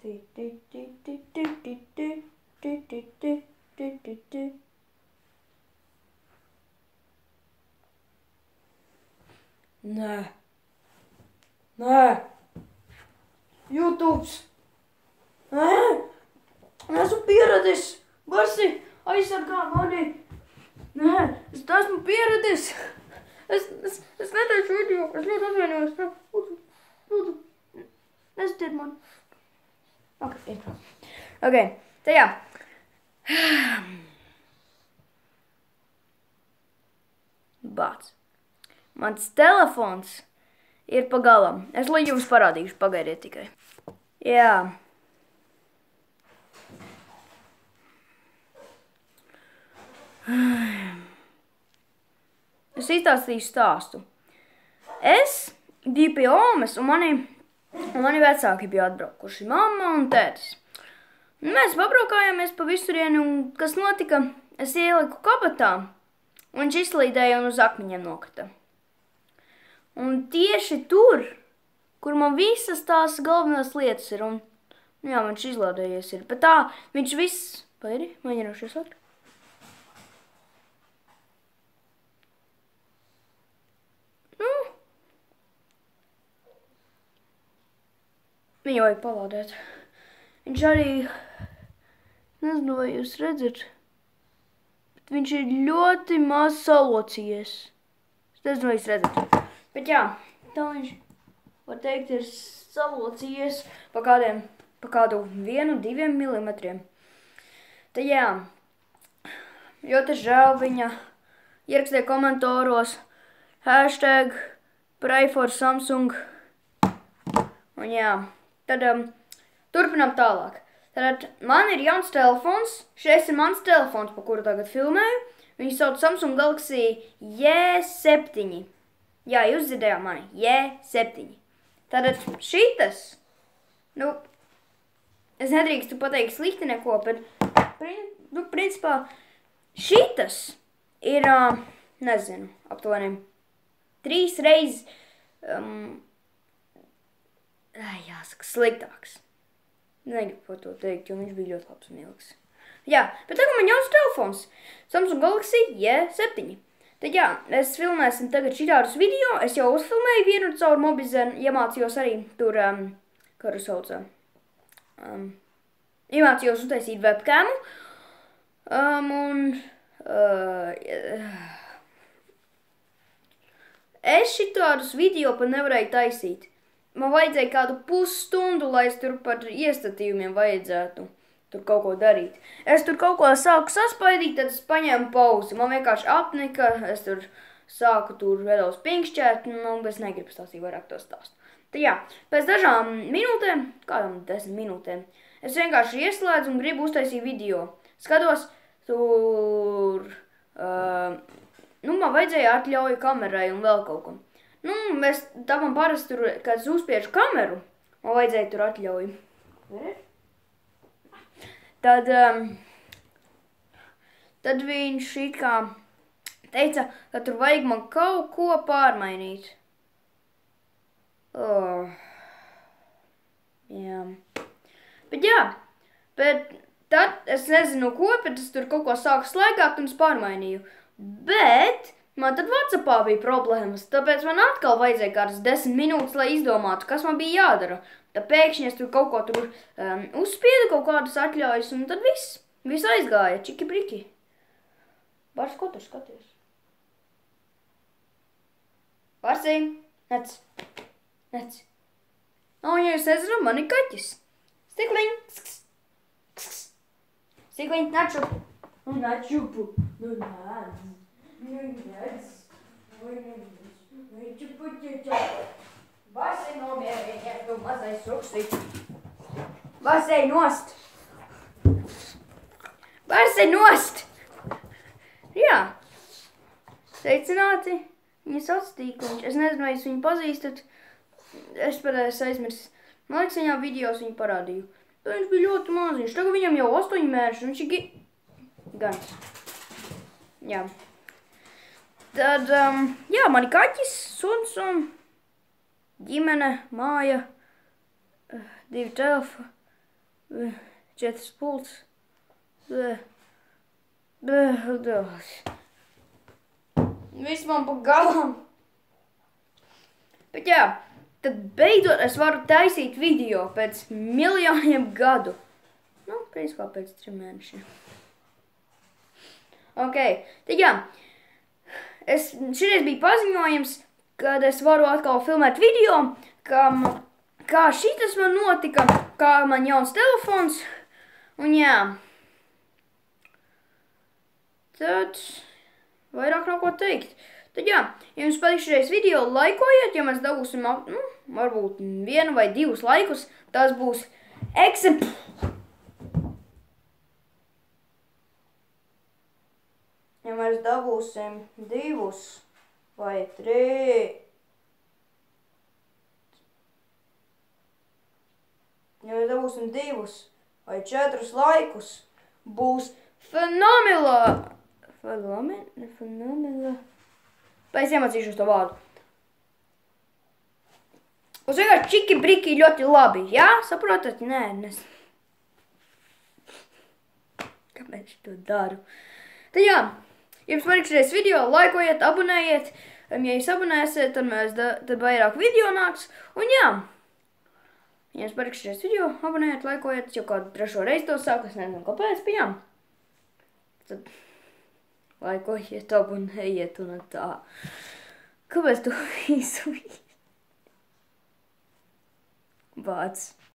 Nē. Nē. YouTubes. Nē. Esmu pieradis. Barsi, aizsargā mani. Nē, es esmu pieradis. Es netaisu video. Es ļoti atvainojos. Lūdzu. Nesatiet mani. Ok, tā jā. Bāc. Mans telefons ir pa galam. Es lai jums parādīšu, pagaidiet tikai. Jā. Es izstāstīšu stāstu. Es biju pie omes un mani vecāki bija atbraukuši, mamma un tētis. Mēs pabraukājāmies pa visurieni un kas notika, es ieliku kabatā un viņš izslīdēja un uz akmeņiem nokrita. Un tieši tur, kur man visas tās galvenās lietas ir un, jā, viņš izlādējies ir, bet tā, viņš viss, pairi, mēģināšies otru. Viņu vajag palādēt. Viņš arī, nezinu, vai jūs redzat, bet viņš ir ļoti maz salocījies. Es nezinu, vai jūs redzat. Bet jā, tā viņš, var teikt, ir salocījies pa kādu 1-2 milimetriem. Tā jā, ļoti žēl viņa. Ierakstiet komentāros #PrayForSamsung. Un jā. Tad turpinām tālāk. Tad man ir jauns telefons. Šis ir mans telefons, pa kuru tagad filmēju. Viņu sauc Samsung Galaxy J7. Jā, jūs dzirdējāt mani. J7. Tad šitas, nu, es nedrīkstu pateikt slikti neko, bet, principā, šitas ir, nezinu, aptuveni 3 reizes, jāsaka, sliktāks. Negribu par to teikt, jo viņš bija ļoti labs un ilgs. Jā, bet tagad man jauns telefons. Samsung Galaxy J7. Tad jā, es filmēsim tagad šitādus video. Es jau uzfilmēju vienu caur Mobizen. Iemācījos arī tur, kā saucā. Iemācījos uztaisīt webcamu. Es šitādus video pat nevarēju taisīt. Man vajadzēja kādu pusstundu, lai es tur par iestatījumiem vajadzētu tur kaut ko darīt. Es tur kaut ko sāku saspaidīt, tad es paņēmu pauzi. Man vienkārši apnika, es tur sāku tur nedaudz pinkšķēt, un es negribu stāstīt vairāk to stāstu. Tad jā, pēc dažām minūtēm, kādām 10 minūtēm, es vienkārši ieslēdzu un gribu uztaisīt video. Skatos, tur, man vajadzēja atļauju kamerai un vēl kaut ko. Tā man parasti tur, kad es uzspiežu kameru, man vajadzēja tur atļauju. Tad viņš it kā teica, ka tur vajag man kaut ko pārmainīt. Jā. Bet tad es nezinu ko, bet es tur kaut ko sāku slaigāt un es pārmainīju. Bet man tad WhatsAppā bija problēmas, tāpēc man atkal vajadzēja kādas 10 minūtes, lai izdomātu, kas man bija jādara. Tad pēkšņi es tur kaut ko tur uzspiedu, kaut kādas atļaujas, un tad viss aizgāja, čiki briki. Bārs, ko tur skaties? Bārsī, nec. Ja jūs nezināt, man ir kaķis. Stikliņ, Stikliņ, nāc šupu. Nāc šupu. Bārsī nomierinies, tu mazais suksi. Bārsī nost. Bārsī nost. Jā. Sveicināti. Viņa sauc Stīkliņš. Es nezinu, vai jūs viņu pazīstat. Es pēdējais aizmirsis. Man liekas, viņā videos viņu parādīju. Tad viņš bija ļoti maziņš. Tagad viņam jau 8 mēneši. Viņš ir gans. Jā. Tad, jā, mani kaķis, suns un ģimene, māja, 2 telefoni. 4 pults. Viss man pa galam. Bet jā, tad beidzot es varu taisīt video pēc miljoniem gadu. Nu, principā pēc 3 mēnešiem. Ok, tad jā. Šireiz bija paziņojums, kad es varu atkal filmēt video, kā šitas man notika, kā man jauns telefons. Un jā. Tad vairāk nav ko teikt. Tad jā, ja jums patīk šireiz video, laikojiet, ja mēs dabūsim, varbūt 1 vai 2 laikus, tas būs Ja mēs dabūsim 2 vai 3, ja mēs dabūsim 2 vai 4 laikus, būs fenomenāli. Es iemācīšos to vārdu. Uz vienkārši čiki briki ļoti labi, jā? Saprotat? Nē, kāpēc to daru? Tad jā, ja jums patīk šis video, laikojiet, abonējiet. Ja jūs abonēsiet, tad vairāk video nāks. Un jā, ja jums patīk šis video, abonējiet, laikojiet. Jau kādu 3. reizi to sāku, es nezinu kāpēc, bet jā. Tad laikojiet, abonējiet un tā. Kāpēc tu visu vārds?